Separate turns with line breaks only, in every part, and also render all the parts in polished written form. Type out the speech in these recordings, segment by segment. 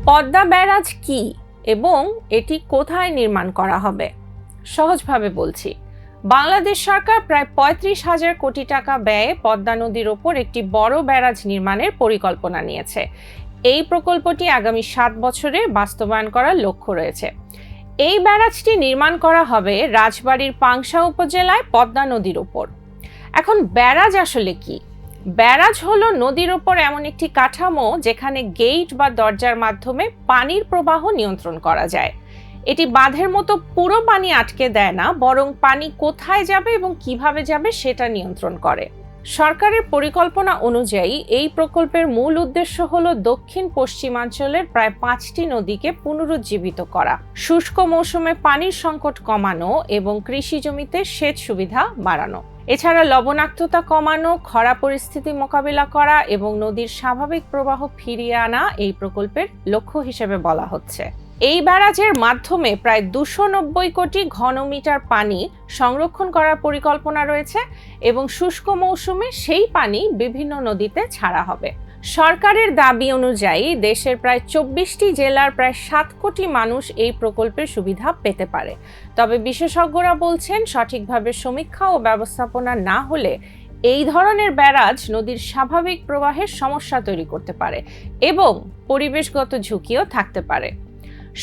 Padma barrage কি এবং এটি কোথায় নির্মাণ করা হবে? সহজভাবে বলছি, বাংলাদেশ সরকার প্রায় ৩৫,০০০ কোটি টাকা ব্যয়ে পদ্মা নদীর ওপর একটি বড় ব্যারাজ নির্মাণের পরিকল্পনা নিয়েছে। এই প্রকল্পটি আগামী ৭ বছরে বাস্তবায়ন করার লক্ষ্য রয়েছে। এই ব্যারাজটি নির্মাণ করা হবে রাজবাড়ীর পাংশা উপজেলায় পদ্মা নদীর ওপর। এখন ব্যারাজ আসলে কি? ব্যারাজ হলো নদীর ওপর এমন একটি কাঠামো যেখানে গেট বা দরজার মাধ্যমে পানির প্রবাহ নিয়ন্ত্রণ করা যায়। এটি বাঁধের মতো পুরো পানি আটকে দেয় না, বরং পানি কোথায় যাবে এবং কিভাবে যাবে সেটা নিয়ন্ত্রণ করে। সরকারের পরিকল্পনা অনুযায়ী এই প্রকল্পের মূল উদ্দেশ্য হলো দক্ষিণ পশ্চিমাঞ্চলের প্রায় ৫টি নদীকে পুনরুজ্জীবিত করা, শুষ্ক মৌসুমে পানির সংকট কমানো এবং কৃষি জমিতে সেচ সুবিধা বাড়ানো। এছাড়া লবণাক্ততা কমানো, খরা পরিস্থিতি মোকাবিলা করা এবং নদীর স্বাভাবিক প্রবাহ ফিরিয়ে আনা এই প্রকল্পের লক্ষ্য হিসেবে বলা হচ্ছে। এই ব্যারাজের মাধ্যমে প্রায় ২৯০ কোটি ঘনমিটার পানি সংরক্ষণ করার পরিকল্পনা রয়েছে এবং শুষ্ক মৌসুমে সেই পানি বিভিন্ন নদীতে ছাড়া হবে। সরকারের দাবি অনুযায়ী দেশের প্রায় ২৪টি জেলার প্রায় ৭ কোটি মানুষ এই প্রকল্পের সুবিধা পেতে পারে। তবে বিশেষজ্ঞরা বলছেন, সঠিকভাবে সমীক্ষা ও ব্যবস্থাপনা না হলে এই ধরনের ব্যারাজ নদীর স্বাভাবিক প্রবাহের সমস্যা তৈরি করতে পারে এবং পরিবেশগত ঝুঁকিও থাকতে পারে।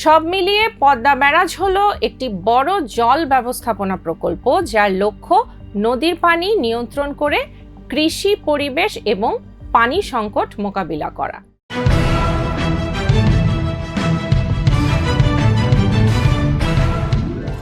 সব মিলিয়ে পদ্মা ব্যারাজ হলো একটি বড় জল ব্যবস্থাপনা প্রকল্প, যার লক্ষ্য নদীর পানি নিয়ন্ত্রণ করে কৃষি, পরিবেশ এবং পানি সংকট মোকাবিলা করা।